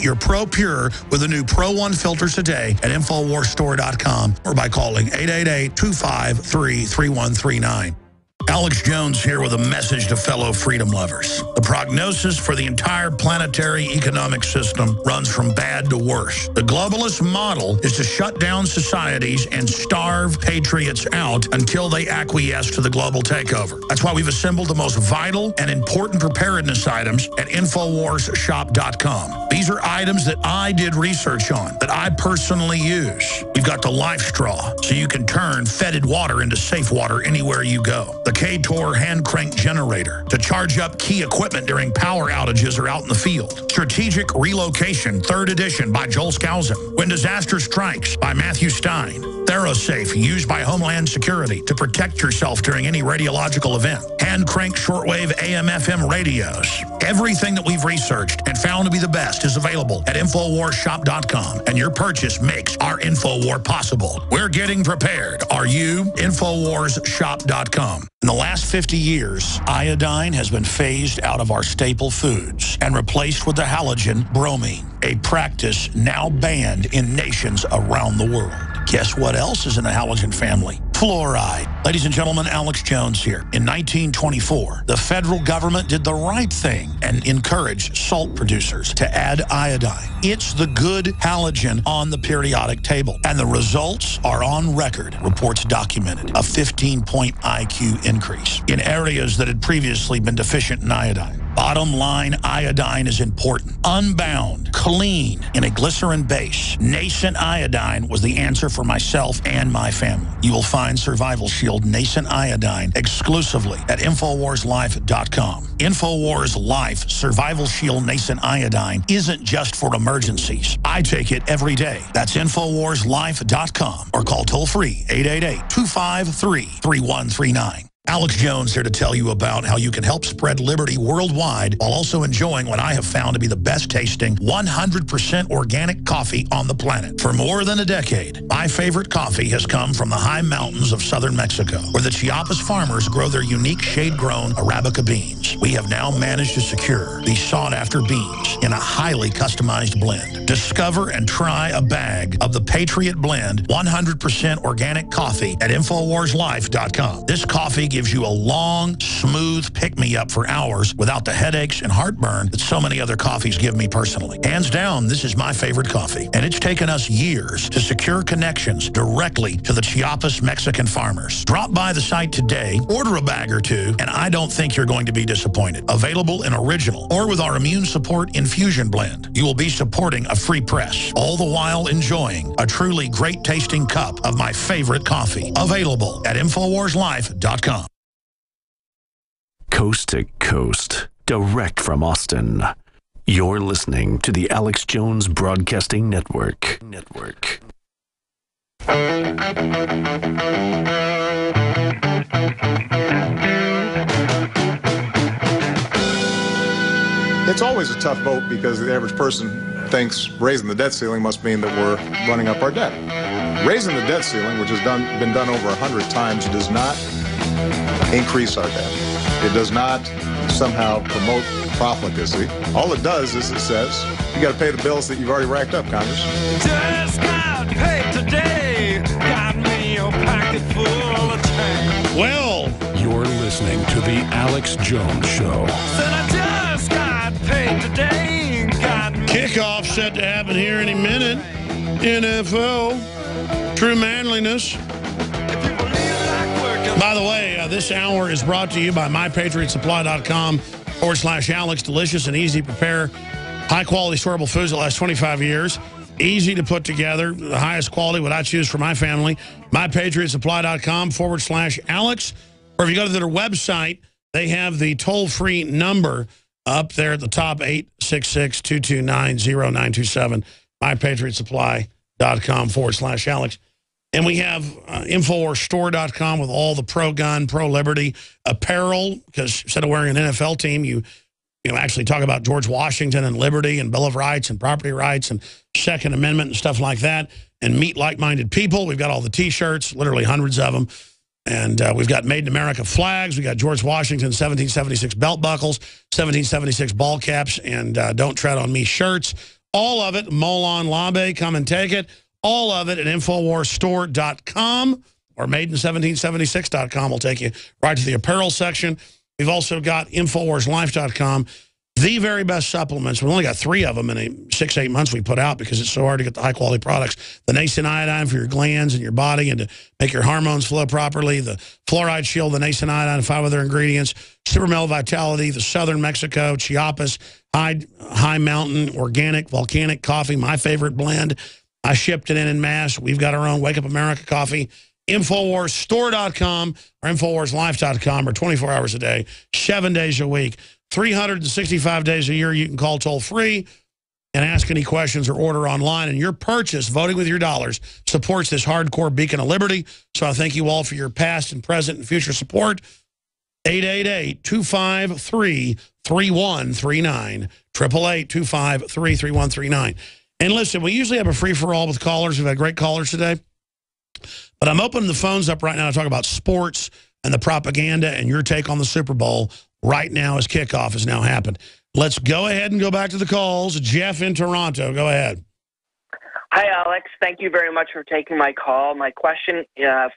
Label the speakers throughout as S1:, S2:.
S1: your Pro Pure with the new Pro One filter today at InfoWarsStore.com or by calling 888-253-3139. Alex Jones here with a message to fellow freedom lovers. The prognosis for the entire planetary economic system runs from bad to worse. The globalist model is to shut down societies and starve patriots out until they acquiesce to the global takeover. That's why we've assembled the most vital and important preparedness items at InfoWarsShop.com. These are items that I did research on, that I personally use. You've got the Life Straw, so you can turn fetid water into safe water anywhere you go. The K-Tor hand crank generator to charge up key equipment during power outages or out in the field. Strategic Relocation, 3rd edition by Joel Skousen. When Disaster Strikes by Matthew Stein. ThyroSafe, used by Homeland Security to protect yourself during any radiological event. Hand crank shortwave AM/FM radios. Everything that we've researched and found to be the best is available at InfoWarsShop.com, and your purchase makes our InfoWar possible. We're getting prepared. Are you? InfoWarsShop.com. In the last 50 years, iodine has been phased out of our staple foods and replaced with the halogen bromine, a practice now banned in nations around the world. Guess what else is in the halogen family? Fluoride. Ladies and gentlemen, Alex Jones here. In 1924, the federal government did the right thing and encouraged salt producers to add iodine. It's the good halogen on the periodic table. And the results are on record, reports documented. A 15-point IQ increase in areas that had previously been deficient in iodine. Bottom line, iodine is important. Unbound, clean, in a glycerin base. Nascent iodine was the answer for myself and my family. You will find Survival Shield Nascent Iodine exclusively at InfoWarsLife.com. InfoWars Life Survival Shield Nascent Iodine isn't just for emergencies. I take it every day. That's InfoWarsLife.com or call toll-free 888-253-3139. Alex Jones here to tell you about how you can help spread liberty worldwide while also enjoying what I have found to be the best tasting 100% organic coffee on the planet. For more than a decade, my favorite coffee has come from the high mountains of southern Mexico, where the Chiapas farmers grow their unique shade-grown Arabica beans. We have now managed to secure these sought-after beans in a highly customized blend. Discover and try a bag of the Patriot Blend 100% organic coffee at InfoWarsLife.com. This coffee gives you a long, smooth pick-me-up for hours without the headaches and heartburn that so many other coffees give me personally. Hands down, this is my favorite coffee, and it's taken us years to secure connections directly to the Chiapas Mexican farmers. Drop by the site today, order a bag or two, and I don't think you're going to be disappointed. Available in original or with our Immune Support Infusion Blend. You will be supporting a free press, all the while enjoying a truly great-tasting cup of my favorite coffee. Available at InfoWarsLife.com.
S2: Coast to coast, direct from Austin. You're listening to the Alex Jones Broadcasting Network.
S3: It's always a tough vote because the average person thinks raising the debt ceiling must mean that we're running up our debt. Raising the debt ceiling, which has been done over 100 times, does not increase our debt. It does not somehow promote profligacy. All it does is it says, you got to pay the bills that you've already racked up, Congress.
S4: Just got paid today. Got me a pocket full of change.
S5: Well, you're listening to the Alex Jones Show.
S4: Said I just got paid today. Got me.
S5: Kickoff set to happen here any minute. NFL, true manliness. By the way, this hour is brought to you by MyPatriotSupply.com/Alex. Delicious and easy to prepare. High-quality storable foods that last 25 years. Easy to put together. The highest quality, what I choose for my family. MyPatriotSupply.com/Alex. Or if you go to their website, they have the toll-free number up there at the top, 866-229-0927. MyPatriotSupply.com/Alex. And we have InfoWarsStore.com with all the pro-gun, pro-liberty apparel, because instead of wearing an NFL team, you actually talk about George Washington and liberty and Bill of Rights and property rights and Second Amendment and stuff like that, and meet like-minded people. We've got all the T-shirts, literally hundreds of them. And we've got Made in America flags. We got George Washington 1776 belt buckles, 1776 ball caps, and Don't Tread on Me shirts. All of it, Molon Labe, come and take it. All of it at InfoWarsStore.com or Made-in-1776.com will take you right to the apparel section. We've also got InfoWarsLife.com. The very best supplements. We've only got 3 of them in 6-8 months we put out because it's so hard to get the high-quality products. The Nascent Iodine for your glands and your body and to make your hormones flow properly. The Fluoride Shield, the Nascent Iodine, and 5 other ingredients. Super Male Vitality, the Southern Mexico, Chiapas, High Mountain, Organic, Volcanic Coffee, my favorite blend. I shipped it in mass. We've got our own Wake Up America coffee. InfoWarsStore.com or InfoWarsLife.com, or 24 hours a day, 7 days a week. 365 days a year, you can call toll-free and ask any questions or order online. And your purchase, voting with your dollars, supports this hardcore beacon of liberty. So I thank you all for your past and present and future support. 888-253-3139. 888-253-3139. And listen, we usually have a free-for-all with callers. We've had great callers today. But I'm opening the phones up right now to talk about sports and the propaganda and your take on the Super Bowl right now as kickoff has now happened. Let's go ahead and go back to the calls. Jeff in Toronto, go ahead.
S6: Hi, Alex. Thank you very much for taking my call. My question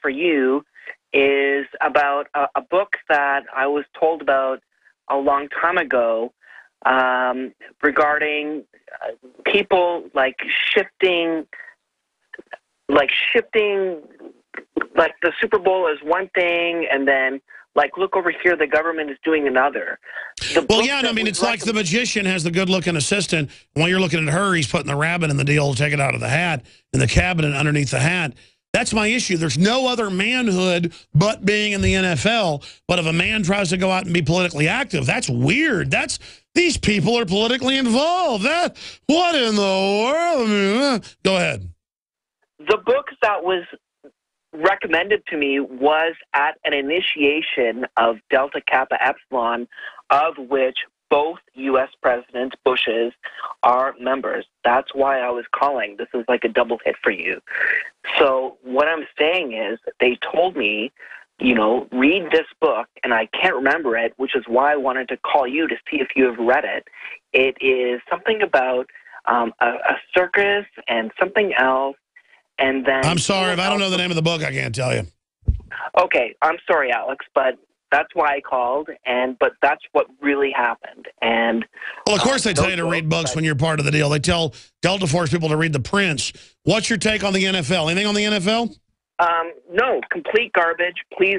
S6: for you is about a book that I was told about a long time ago regarding people shifting the Super Bowl is one thing, and then look over here, the government is doing another.
S5: Well, yeah, I mean, it's like the magician has the good-looking assistant. When you're looking at her, he's putting the rabbit in the deal to take it out of the hat, in the cabinet underneath the hat. That's my issue. There's no other manhood but being in the NFL. But if a man tries to go out and be politically active, that's weird. These people are politically involved. What in the world? Go ahead.
S6: The book that was recommended to me was at an initiation of Delta Kappa Epsilon, of which both U.S. Presidents Bushes are members. That's why I was calling. This is like a double hit for you. So what I'm saying is they told me, read this book, and I can't remember it, which is why I wanted to call you to see if you have read it. It is something about a circus and something else. And then
S5: I'm sorry, if I don't know the name of the book, I can't tell you.
S6: Okay, I'm sorry, Alex, but that's why I called, but that's what really happened. And
S5: well, of course they tell you to read books when you're part of the deal. They tell Delta Force people to read The Prince. What's your take on the NFL? Anything on the NFL?
S6: No, complete garbage. Please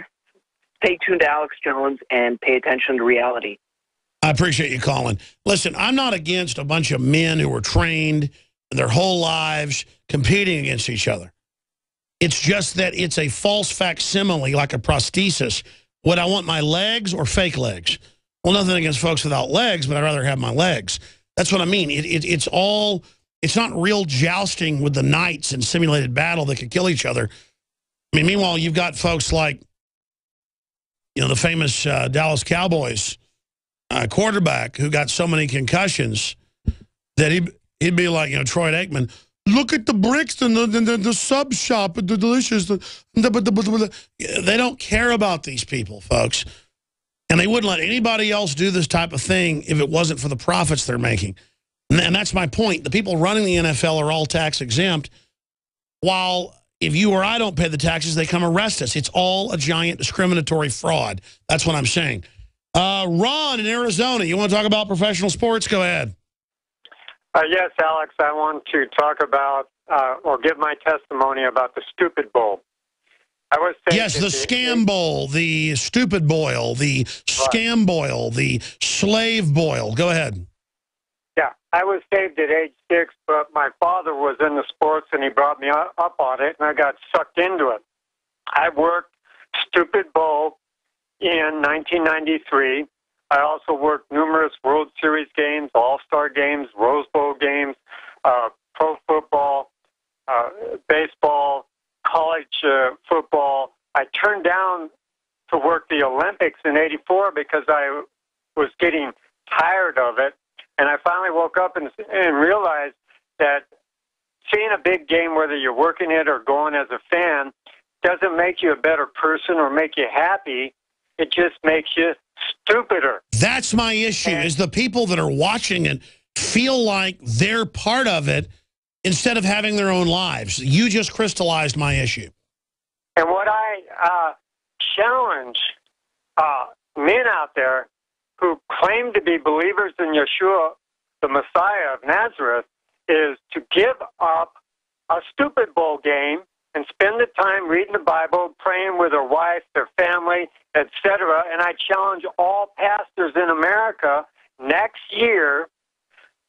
S6: stay tuned to Alex Jones and pay attention to reality.
S5: I appreciate you calling. Listen, I'm not against a bunch of men who were trained their whole lives competing against each other. It's just that it's a false facsimile, like a prosthesis. Would I want my legs or fake legs? Well, nothing against folks without legs, but I'd rather have my legs. That's what I mean. It's not real jousting with the knights in simulated battle that could kill each other. I mean, meanwhile, you've got folks like, the famous Dallas Cowboys quarterback who got so many concussions that he'd be like, Troy Aikman, look at the bricks and the sub shop, the delicious. They don't care about these people, folks. And they wouldn't let anybody else do this type of thing if it wasn't for the profits they're making. And that's my point. The people running the NFL are all tax exempt, while if you or I don't pay the taxes, they come arrest us. It's all a giant discriminatory fraud. That's what I'm saying. Ron in Arizona, you want to talk about professional sports? Go ahead.
S7: Yes, Alex, I want to talk about or give my testimony about the Stupid Bowl.
S5: Yes, the Scam Bowl, the Stupid Boil, the Scam Boil, the Slave Boil. Go ahead.
S7: Yeah, I was saved at age 6, but my father was in the sports and he brought me up on it, and I got sucked into it. I worked Stupid Bowl in 1993. I also worked numerous World Series games, All-Star games, Rose Bowl games, pro football, baseball, college football. I turned down to work the Olympics in '84 because I was getting tired of it. And I finally woke up and realized that seeing a big game, whether you're working it or going as a fan, doesn't make you a better person or make you happy. It just makes you stupider.
S5: That's my issue, is the people that are watching it feel like they're part of it instead of having their own lives. You just crystallized my issue.
S7: And what I challenge men out there who claim to be believers in Yeshua, the Messiah of Nazareth, is to give up a stupid bowl game and spend the time reading the Bible, praying with their wife, their family, etc. And I challenge all pastors in America next year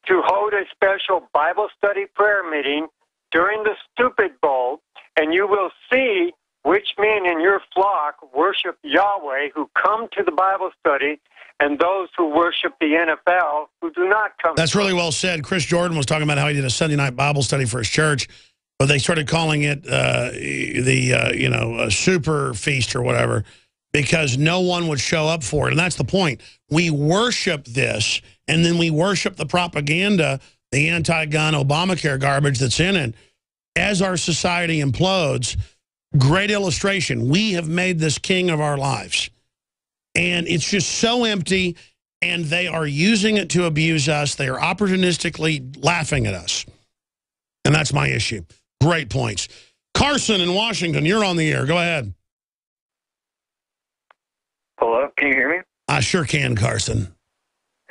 S7: to hold a special Bible study prayer meeting during the Stupid Bowl, and you will see which men in your flock worship Yahweh who come to the Bible study and those who worship the NFL who do not come.
S5: That's really well said. Chris Jordan was talking about how he did a Sunday night Bible study for his church, but they started calling it a super feast or whatever because no one would show up for it. And that's the point. We worship this, and then we worship the propaganda, the anti-gun Obamacare garbage that's in it. As our society implodes, great illustration. We have made this king of our lives. And it's just so empty, and they are using it to abuse us. They are opportunistically laughing at us. And that's my issue. Great points. Carson in Washington, you're on the air. Go ahead.
S8: Hello, can you hear me?
S5: I sure can, Carson.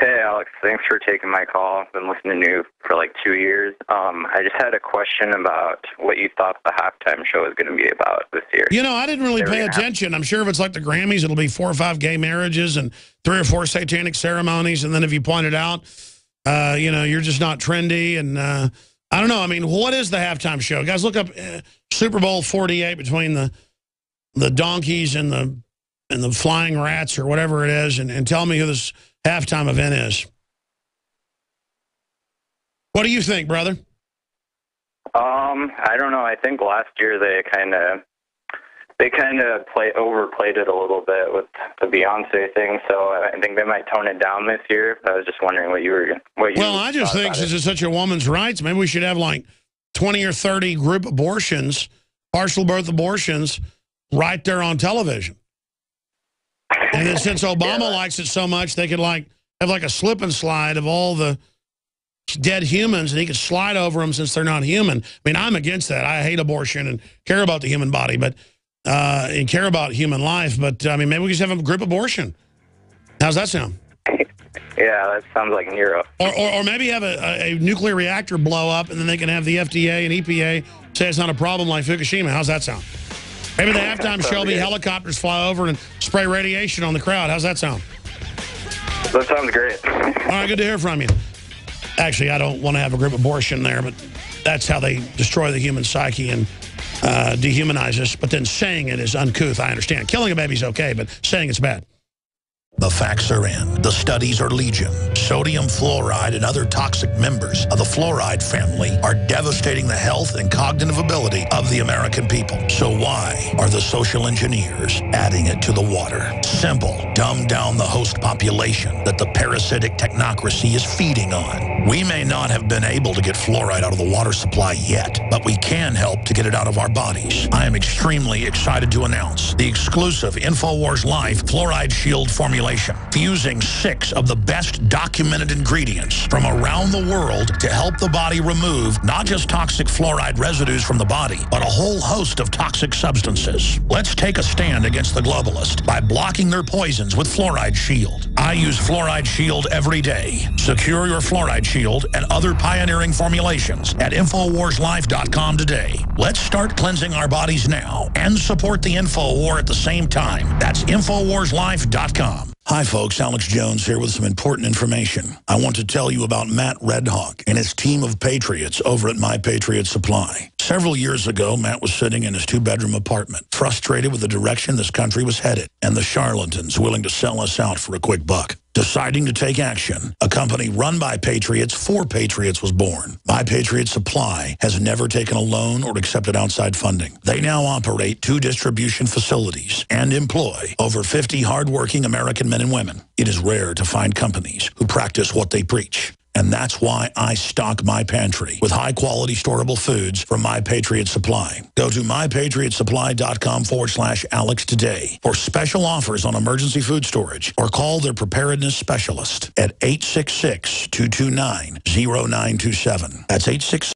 S8: Hey, Alex. Thanks for taking my call. I've been listening to you for like 2 years. I just had a question about what you thought the halftime show was going to be about this year.
S5: You know, I didn't really pay attention. I'm sure if it's like the Grammys, it'll be 4 or 5 gay marriages and 3 or 4 satanic ceremonies. And then if you point it out, you're just not trendy. And I don't know. I mean, what is the halftime show? Guys, look up Super Bowl 48 between the donkeys and the flying rats or whatever it is, and tell me who this halftime event is. What do you think, brother?
S8: I don't know. I think last year they kind of overplayed it a little bit with the Beyonce thing. So I think they might tone it down this year. I was just wondering what you. Well,
S5: I just think since it's such a woman's rights, maybe we should have like 20 or 30 group abortions, partial birth abortions, right there on television. And then since Obama likes it so much, they could like have like a slip and slide of all the dead humans, and he could slide over them since they're not human. I mean, I'm against that. I hate abortion and care about the human body, but and care about human life. But I mean, maybe we just have a group abortion. How's that sound?
S8: Yeah, that sounds like Nero.
S5: Or maybe have a nuclear reactor blow up, and then they can have the FDA and EPA say it's not a problem like Fukushima. How's that sound? Maybe the halftime show will be helicopters fly over and spray radiation on the crowd. How's that sound?
S8: That sounds great.
S5: All right, good to hear from you. Actually, I don't want to have a group abortion there, but that's how they destroy the human psyche and dehumanize us. But then saying it is uncouth, I understand. Killing a baby's okay, but saying it's bad.
S1: The facts are in. The studies are legion. Sodium fluoride and other toxic members of the fluoride family are devastating the health and cognitive ability of the American people. So why are the social engineers adding it to the water? Simple. Dumb down the host population that the parasitic technocracy is feeding on. We may not have been able to get fluoride out of the water supply yet, but we can help to get it out of our bodies. I am extremely excited to announce the exclusive InfoWars Life Fluoride Shield formulation, fusing 6 of the best documented ingredients from around the world to help the body remove not just toxic fluoride residues from the body, but a whole host of toxic substances. Let's take a stand against the globalists by blocking their poisons with Fluoride Shield. I use Fluoride Shield every day. Secure your Fluoride Shield and other pioneering formulations at InfoWarsLife.com today. Let's start cleansing our bodies now and support the InfoWar at the same time. That's InfoWarsLife.com. Hi folks, Alex Jones here with some important information. I want to tell you about Matt Redhawk and his team of patriots over at My Patriot Supply. Several years ago, Matt was sitting in his 2-bedroom apartment, frustrated with the direction this country was headed and the charlatans willing to sell us out for a quick buck. Deciding to take action, a company run by patriots for patriots was born. My Patriot Supply has never taken a loan or accepted outside funding. They now operate 2 distribution facilities and employ over 50 hardworking American men and women. It is rare to find companies who practice what they preach. And that's why I stock my pantry with high-quality storable foods from My Patriot Supply. Go to mypatriotsupply.com/Alex today for special offers on emergency food storage, or call their preparedness specialist at 866-229-0927. That's 866